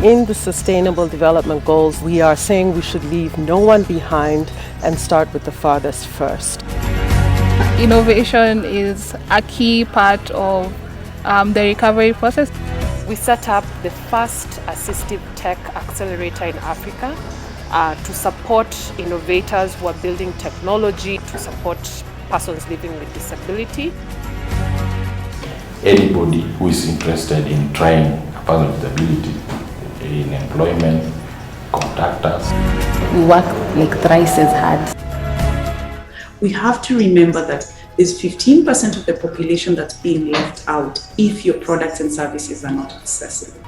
In the Sustainable Development Goals, we are saying we should leave no one behind and start with the farthest first. Innovation is a key part of the recovery process. We set up the first assistive tech accelerator in Africa to support innovators who are building technology to support persons living with disability. Anybody who is interested in trying a person with disability in employment, contact us. We work like thrice as hard. We have to remember that there's 15% of the population that's being left out if your products and services are not accessible.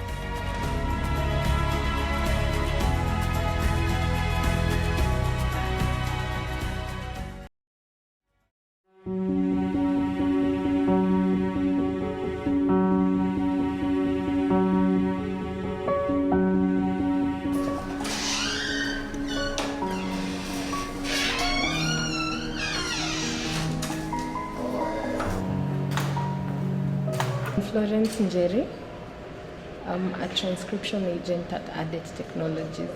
Florence Njeri. I'm a transcription agent at Adet Technologies.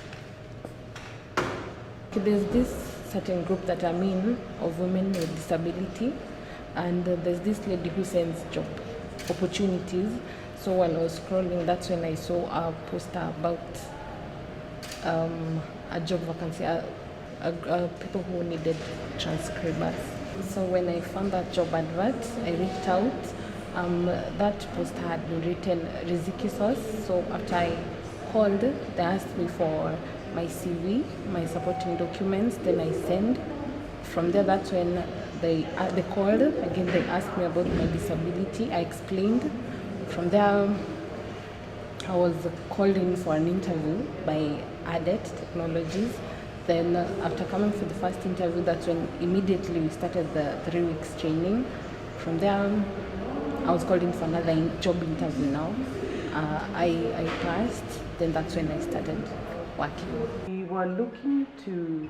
There's this certain group that I'm in of women with disability, and there's this lady who sends job opportunities. So when I was scrolling, that's when I saw a poster about a job vacancy, people who needed transcribers. So when I found that job advert, I reached out. That poster had been written Riziki source. So after I called, they asked me for my CV, my supporting documents. Then I sent. From there, that's when they called again. They asked me about my disability. I explained. From there, I was called in for an interview by Adet Technologies. Then after coming for the first interview, that's when immediately we started the 3 weeks training. From there, I was called in for another job interview now. I passed, then that's when I started working. We were looking to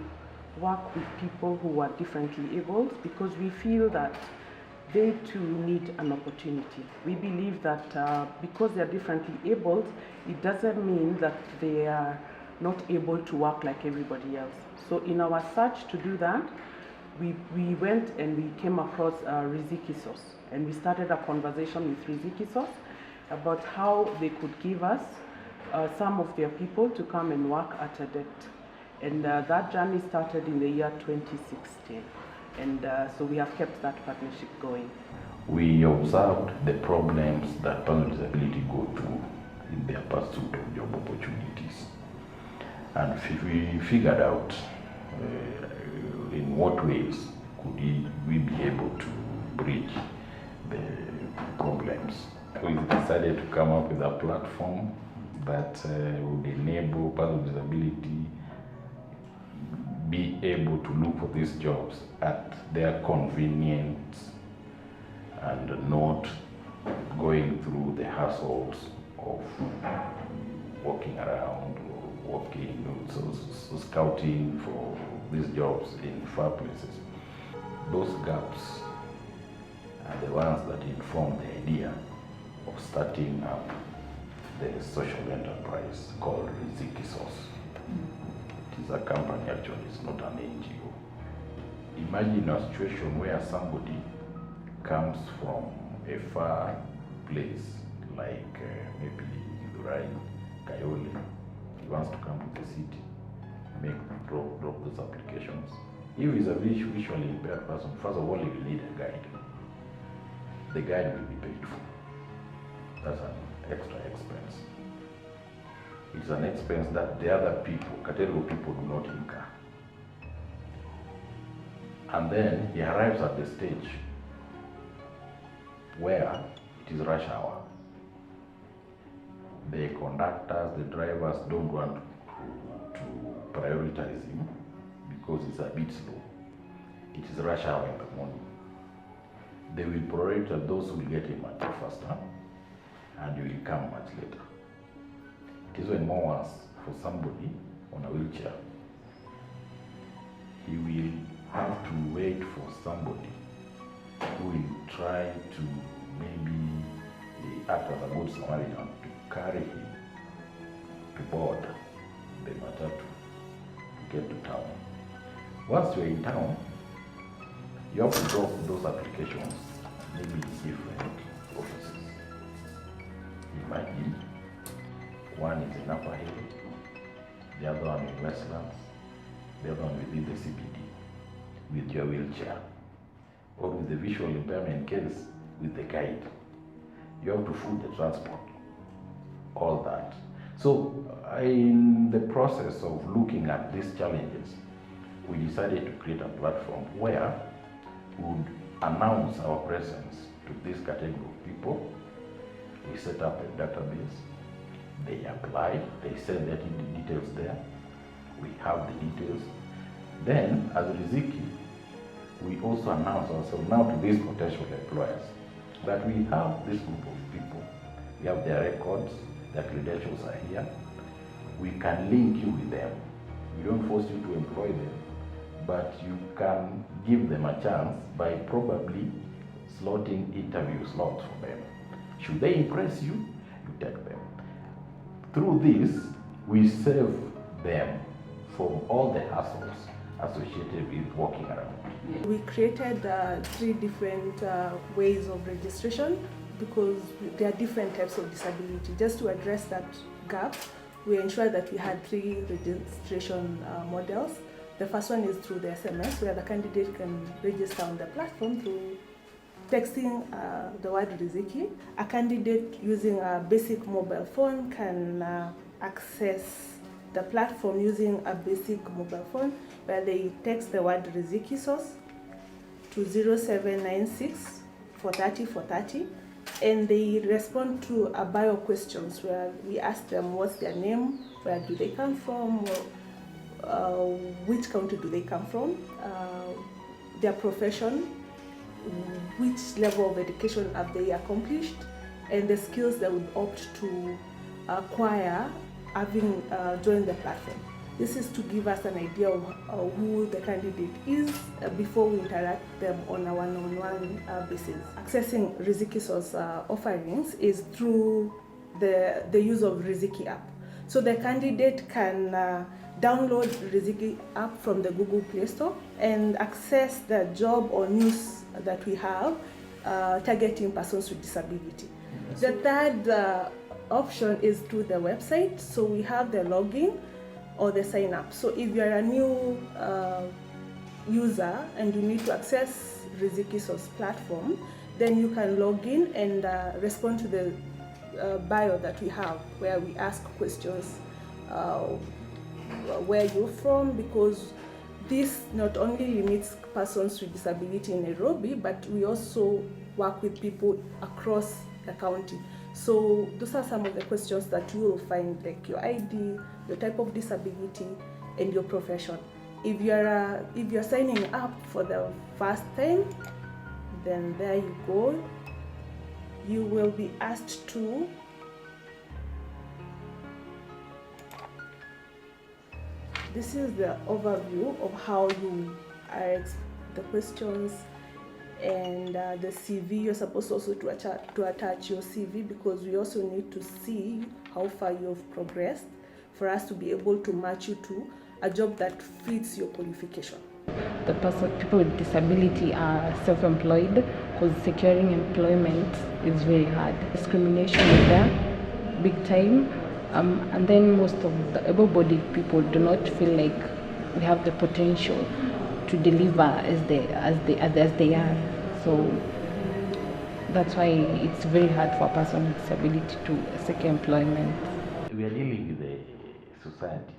work with people who are differently abled because we feel that they too need an opportunity. We believe that because they are differently abled, it doesn't mean that they are not able to work like everybody else. So in our search to do that, we went and we came across Riziki source, and we started a conversation with Riziki source about how they could give us some of their people to come and work at Adet. And that journey started in the year 2016. And so we have kept that partnership going. We observed the problems that persons with disability go through in their pursuit of job opportunities. And we figured out in what ways could we be able to bridge the problems. We decided to come up with a platform that would enable persons with disability be able to look for these jobs at their convenience and not going through the hassles of walking around or walking, so scouting for these jobs in far places. Those gaps are the ones that inform the idea of starting up the social enterprise called Riziki Source. It is a company actually, it's not an NGO. Imagine a situation where somebody comes from a far place like maybe Durai, Kayole. He wants to come to the city, drop those applications. If he's a visually impaired person, first of all, he will need a guide. The guide will be paid for. That's an extra expense. It's an expense that the other people, category of people, do not incur. And then he arrives at the stage where it is rush hour. The conductors, the drivers don't want to prioritize him because it's a bit slow. It is rush hour in the morning. They will prioritize those who will get him much faster and you will come much later. It is when more once for somebody on a wheelchair, he will have to wait for somebody who will try to maybe act as a good Samaritan to carry him to board the matatu to get to town. Once you're in town, you have to drop those applications maybe in different offices. Imagine one is in Upper Hill, the other one in Westlands, the other one within the CBD with your wheelchair, or with the visual impairment case with the guide. You have to food the transport, all that. So in the process of looking at these challenges, we decided to create a platform where we would announce our presence to this category of people. We set up a database, they apply, they send their details there, we have the details. Then, as Riziki, we also announce ourselves now to these potential employers that we have this group of people, we have their records, their credentials are here, we can link you with them. We don't force you to employ them, but you can give them a chance by probably slotting interview slots for them. Should they impress you, you take them. Through this, we save them from all the hassles associated with walking around. We created 3 different ways of registration because there are different types of disability. Just to address that gap, we ensured that we had 3 registration models. The first one is through the SMS, where the candidate can register on the platform through texting the word Riziki. A candidate using a basic mobile phone can access the platform using a basic mobile phone, where they text the word Riziki source to 0796 430 430, and they respond to a bio questions where we ask them what's their name, where do they come from, which country do they come from, their profession, which level of education have they accomplished, and the skills they would opt to acquire having joined the platform. This is to give us an idea of who the candidate is before we interact them on a one-on-one basis. Accessing Riziki source offerings is through the use of Riziki app. So the candidate can download Riziki app from the Google Play Store and access the job or news that we have targeting persons with disability. The third option is through the website. So we have the login or the sign up. So if you're a new user and you need to access Riziki source platform, then you can log in and respond to the bio that we have, where we ask questions, where you're from, because this not only limits persons with disability in Nairobi, but we also work with people across the county. So those are some of the questions that you will find, like your ID, your type of disability, and your profession. If you're signing up for the first time, then there you go. You will be asked to this is the overview of how you ask the questions and the CV. You're supposed also to attach your CV, because we also need to see how far you've progressed for us to be able to match you to a job that fits your qualification. People with disability are self-employed because securing employment is very hard. Discrimination is there, big time, and then most of the able-bodied people do not feel like they have the potential to deliver as they are. So that's why it's very hard for a person with disability to secure employment. We are dealing with a society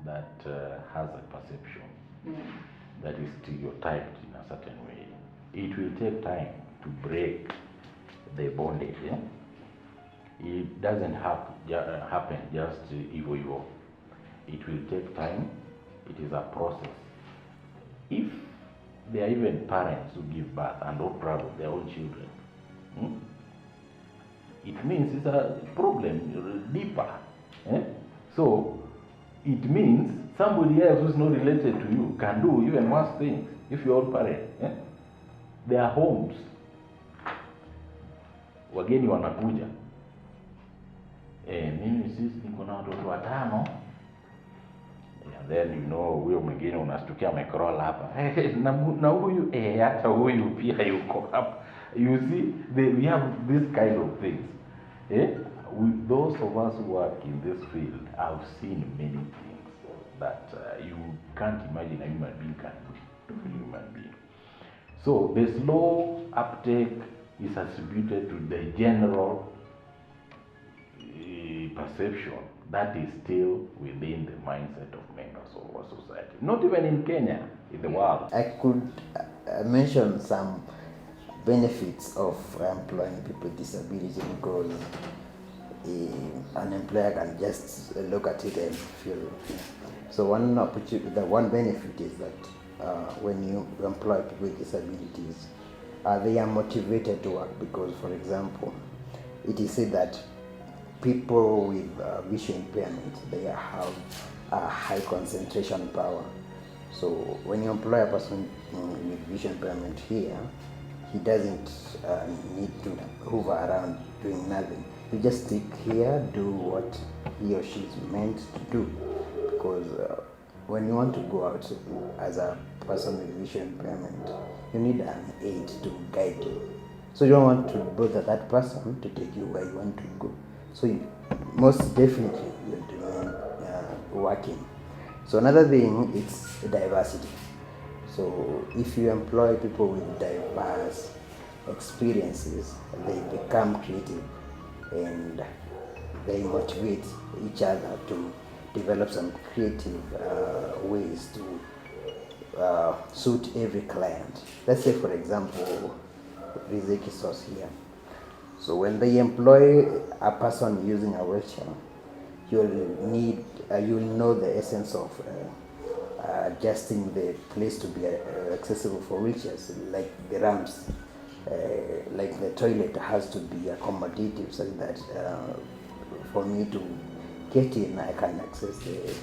that has a perception that is stereotyped in a certain way. It will take time to break the bondage. Yeah? It doesn't happen just evo. It will take time. It is a process. If there are even parents who give birth and are proud of their own children, it means it's a problem deeper. So it means somebody else who's not related to you can do even worse things if you're all parent. Their homes, wageni wanakuja, mimi sisi niko na watoto watano. And then huyo mwingine unastukia amecrawl hapa. Na huyu hata huyu pia yuko hapa. You see, we have this kind of things. Those of us who work in this field have seen many things that you can't imagine a human being can do to a human being. So the slow uptake is attributed to the general perception that is still within the mindset of members of our society. Not even in Kenya, in the world. I could mention some benefits of employing people with disability, because an employer can just look at it and feel. So one benefit is that when you employ people with disabilities, they are motivated to work, because, for example, it is said that people with vision impairment, they have a high concentration power. So when you employ a person with vision impairment here, he doesn't need to hover around doing nothing. You just stick here, do what he or she is meant to do. Because when you want to go out as a person with vision impairment, you need an aid to guide you. So you don't want to bother that person to take you where you want to go. So most definitely you're doing working. So another thing is diversity. So if you employ people with diverse experiences, they become creative and they motivate each other to develop some creative ways to suit every client. Let's say, for example, Riziki sauce here. So when they employ a person using a wheelchair, you'll know the essence of adjusting the place to be accessible for wheelchairs, like the ramps, like the toilet has to be accommodative, so that for me to get in, I can access the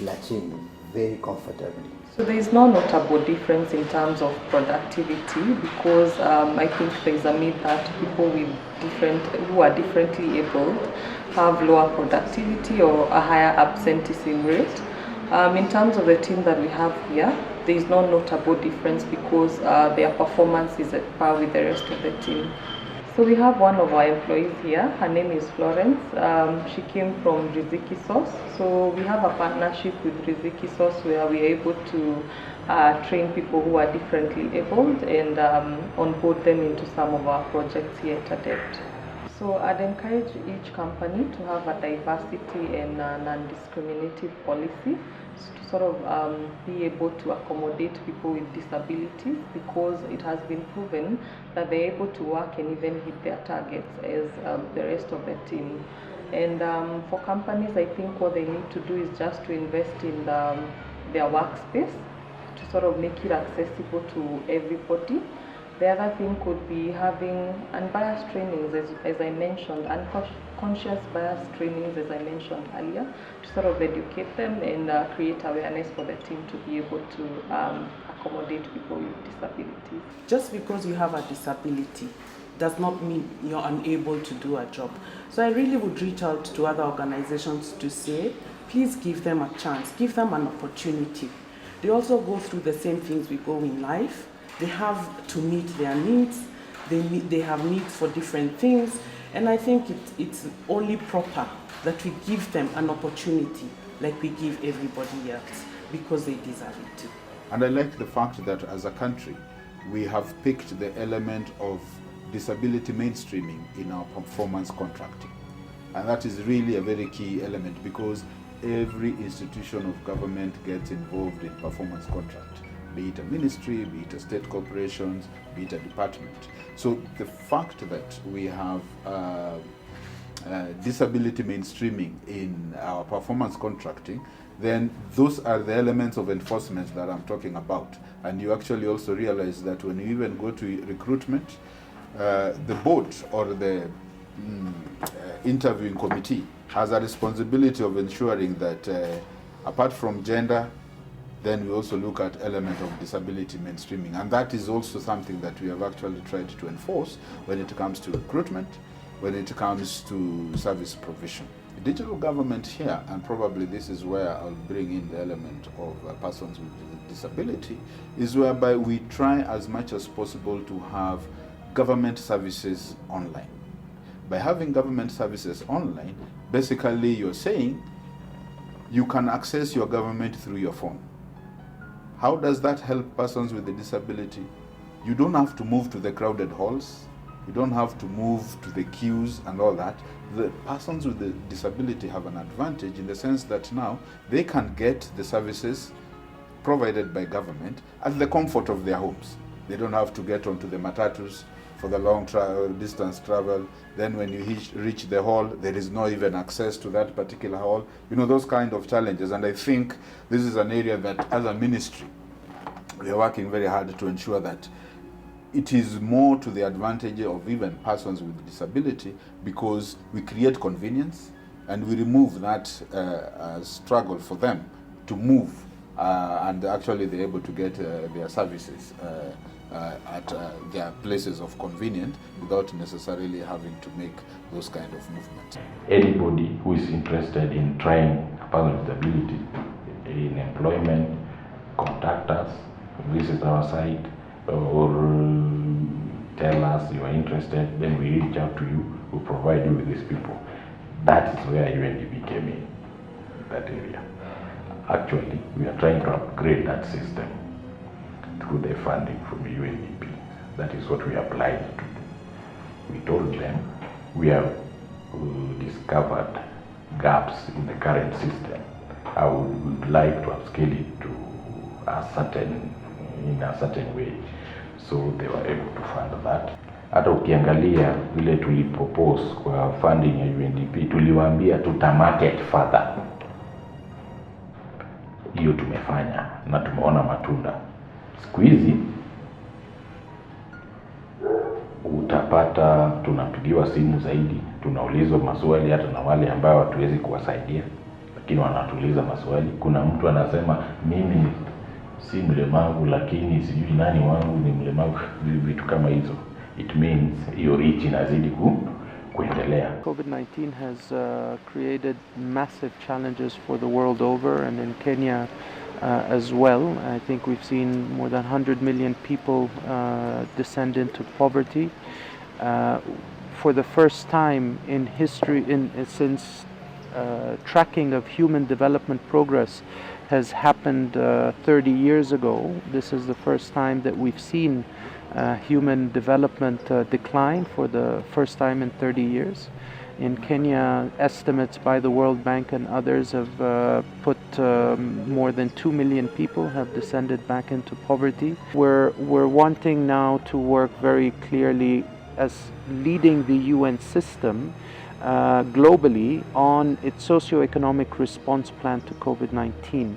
latrine very comfortably. So there is no notable difference in terms of productivity, because I think there is a myth that people who are differently abled have lower productivity or a higher absenteeism rate. In terms of the team that we have here, there is no notable difference, because their performance is at par with the rest of the team. So we have one of our employees here. Her name is Florence. She came from Riziki Sauce. So we have a partnership with Riziki Sauce where we are able to train people who are differently abled and onboard them into some of our projects here at ADEPT. So I'd encourage each company to have a diversity and non-discriminative policy to sort of be able to accommodate people with disabilities, because it has been proven that they're able to work and even hit their targets as the rest of the team. And for companies, I think what they need to do is just to invest in their workspace to sort of make it accessible to everybody. The other thing could be having unbiased trainings, as I mentioned, unconscious bias trainings, as I mentioned earlier, to sort of educate them and create awareness for the team to be able to accommodate people with disabilities. Just because you have a disability does not mean you're unable to do a job. So I really would reach out to other organizations to say, please give them a chance, give them an opportunity. They also go through the same things we go in life. They have to meet their needs. They have needs for different things. And I think it's only proper that we give them an opportunity like we give everybody else, because they deserve it too. And I like the fact that as a country, we have picked the element of disability mainstreaming in our performance contracting. And that is really a very key element, because every institution of government gets involved in performance contract, be it a ministry, be it a state corporations, be it a department. So the fact that we have disability mainstreaming in our performance contracting, then those are the elements of enforcement that I'm talking about. And you actually also realize that when you even go to recruitment, the board or the interviewing committee has a responsibility of ensuring that apart from gender, then we also look at element of disability mainstreaming. And that is also something that we have actually tried to enforce when it comes to recruitment, when it comes to service provision. Digital government here, and probably this is where I'll bring in the element of persons with disability, is whereby we try as much as possible to have government services online. By having government services online, basically you're saying you can access your government through your phone. How does that help persons with a disability? You don't have to move to the crowded halls. You don't have to move to the queues and all that. The persons with the disability have an advantage in the sense that now they can get the services provided by government at the comfort of their homes. They don't have to get onto the matatus for the long distance travel. Then when you reach the hall, there is no even access to that particular hall. You know, those kind of challenges. And I think this is an area that as a ministry, we are working very hard to ensure that it is more to the advantage of even persons with disability, because we create convenience and we remove that struggle for them to move and actually they're able to get their services at their places of convenience without necessarily having to make those kind of movements. Anybody who is interested in trying a person with disability in employment, contact us, visit our site, or tell us you are interested, then we reach out to you, we provide you with these people. That is where UNDP came in, that area. Actually, we are trying to upgrade that system through the funding from UNDP. That is what we applied to do. We told them we have discovered gaps in the current system. I would like to upscale it to in a certain way. So they were able to fund that. Hata ukiangalia vile tulipropose kwa funding ya UNDP, tuliwaambia tutamarket further. Hiyo tumefanya na tumeona matunda. Siku hizi utapata tunapigiwa simu zaidi, tunaulizwa maswali hata na wale ambao hatuwezi kuwasaidia, lakini wanatuuliza maswali. Kuna mtu anasema mimi si mlemavu lakini sijui nani wangu ni mlemavu, vitu kama hizo. It means your reach inazidi kuendelea. COVID-19 has created massive challenges for the world over, and in Kenya as well. I think we've seen more than 100 million people descend into poverty. For the first time in history, since tracking of human development progress has happened 30 years ago, this is the first time that we've seen human development decline for the first time in 30 years. In Kenya, estimates by the World Bank and others have put more than 2 million people have descended back into poverty. We're wanting now to work very clearly as leading the UN system globally on its socio-economic response plan to COVID-19.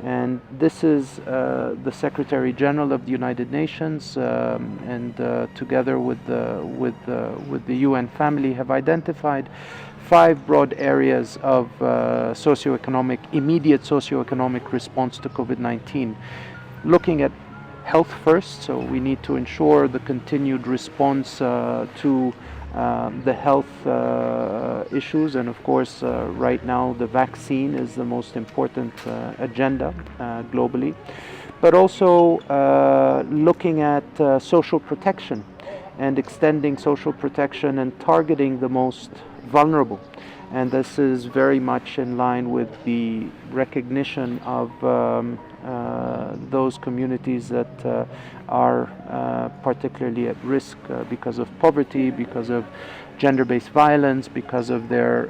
And this is the Secretary General of the United Nations and together with the UN family have identified 5 broad areas of immediate socio-economic response to COVID-19. Looking at health first, so we need to ensure the continued response to the health issues, and of course right now the vaccine is the most important agenda globally, but also looking at social protection and extending social protection and targeting the most vulnerable. And this is very much in line with the recognition of those communities that are particularly at risk because of poverty, because of gender-based violence, because of their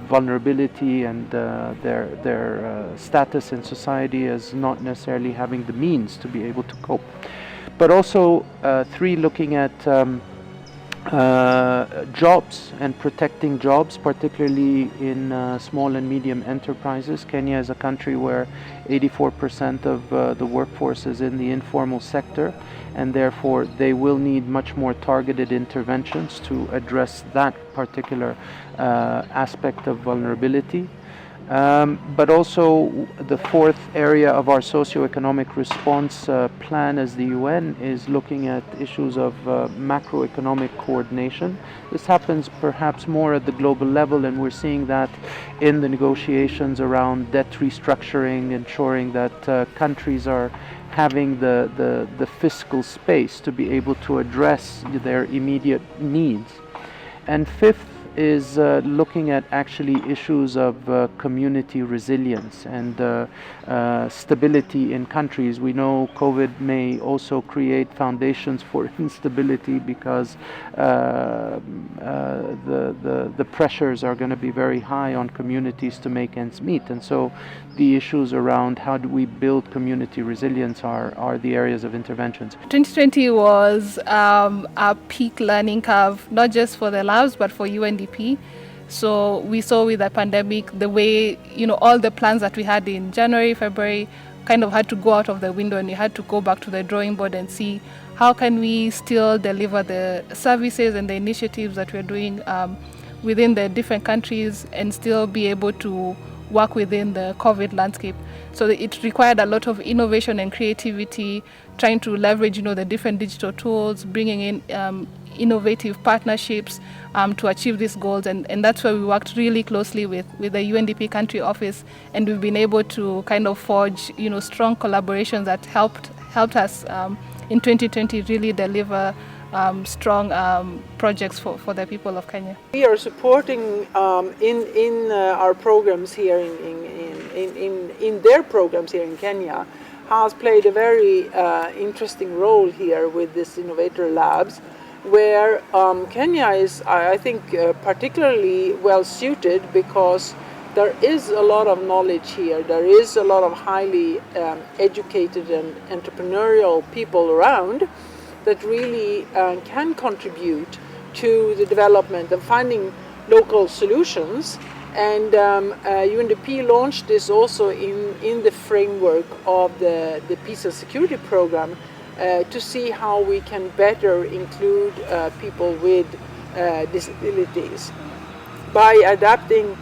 vulnerability and their status in society as not necessarily having the means to be able to cope. But also 3, looking at jobs and protecting jobs, particularly in small and medium enterprises. Kenya is a country where 84% of the workforce is in the informal sector, and therefore they will need much more targeted interventions to address that particular aspect of vulnerability. But also the fourth area of our socioeconomic response plan as the UN is looking at issues of macroeconomic coordination. This happens perhaps more at the global level, and we're seeing that in the negotiations around debt restructuring, ensuring that countries are having the fiscal space to be able to address their immediate needs. And fifth is looking at actually issues of community resilience and stability in countries. We know COVID may also create foundations for instability because the pressures are going to be very high on communities to make ends meet. And so the issues around how do we build community resilience are the areas of interventions. 2020 was a peak learning curve, not just for the labs, but for UNDP. So we saw with the pandemic, the way, all the plans that we had in January, February, kind of had to go out of the window, and we had to go back to the drawing board and see how can we still deliver the services and the initiatives that we're doing within the different countries and still be able to work within the COVID landscape. So it required a lot of innovation and creativity, trying to leverage, the different digital tools, bringing in innovative partnerships to achieve these goals. And that's where we worked really closely with the UNDP country office, and we've been able to kind of forge, strong collaborations that helped us in 2020 really deliver strong projects for the people of Kenya. We are supporting in our programs here in their programs here in Kenya has played a very interesting role here with this innovator labs, where Kenya is, I think, particularly well suited because there is a lot of knowledge here. There is a lot of highly educated and entrepreneurial people around that really can contribute to the development and finding local solutions. And UNDP launched this also in the framework of the Peace and Security Program to see how we can better include people with disabilities by adapting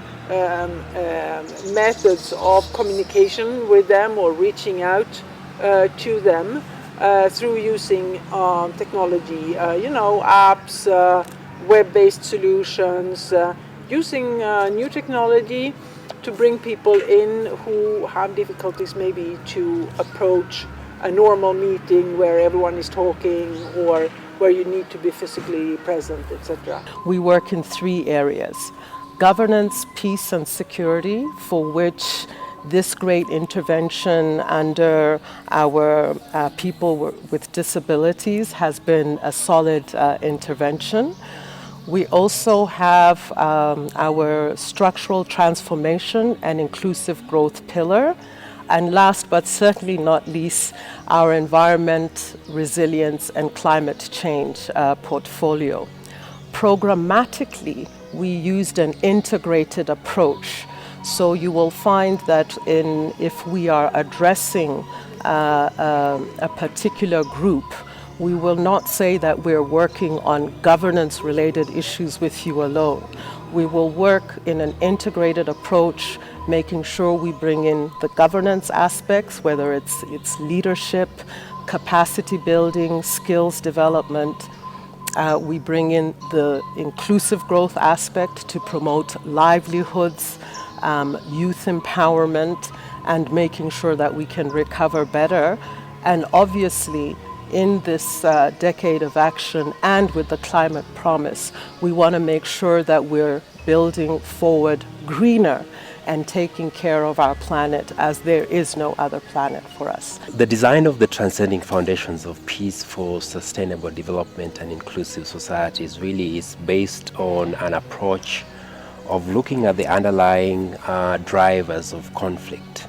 methods of communication with them or reaching out to them through using technology, apps, web-based solutions, using new technology to bring people in who have difficulties maybe to approach a normal meeting where everyone is talking or where you need to be physically present, etc. We work in 3 areas: governance, peace, and security, for which this great intervention under our people with disabilities has been a solid intervention. We also have our structural transformation and inclusive growth pillar. And last but certainly not least, our environment, resilience, and climate change portfolio. Programmatically, we used an integrated approach. So you will find that if we are addressing a particular group, we will not say that we're working on governance-related issues with you alone. We will work in an integrated approach, making sure we bring in the governance aspects, whether it's leadership, capacity building, skills development. We bring in the inclusive growth aspect to promote livelihoods, youth empowerment, and making sure that we can recover better. And obviously, in this decade of action and with the climate promise, we want to make sure that we're building forward greener and taking care of our planet, as there is no other planet for us. The design of the transcending foundations of peaceful, sustainable development and inclusive societies really is based on an approach of looking at the underlying drivers of conflict.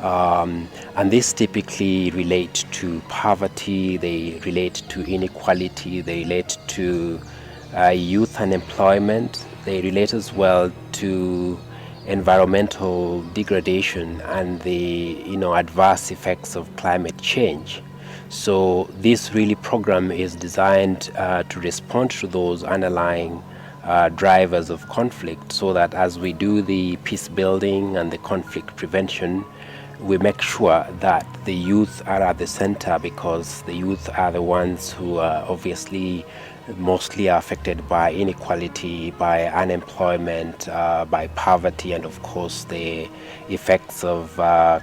And these typically relate to poverty, they relate to inequality, they relate to youth unemployment, they relate as well to environmental degradation and the adverse effects of climate change. So this really program is designed to respond to those underlying drivers of conflict, so that as we do the peace building and the conflict prevention, we make sure that the youth are at the center, because the youth are the ones who are obviously mostly affected by inequality, by unemployment, by poverty, and of course the effects of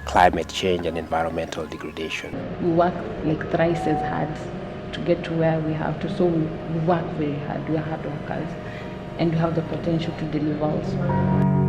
climate change and environmental degradation. We work like thrice as hard to get to where we have to, so we work very hard, we are hard workers, and we have the potential to deliver also.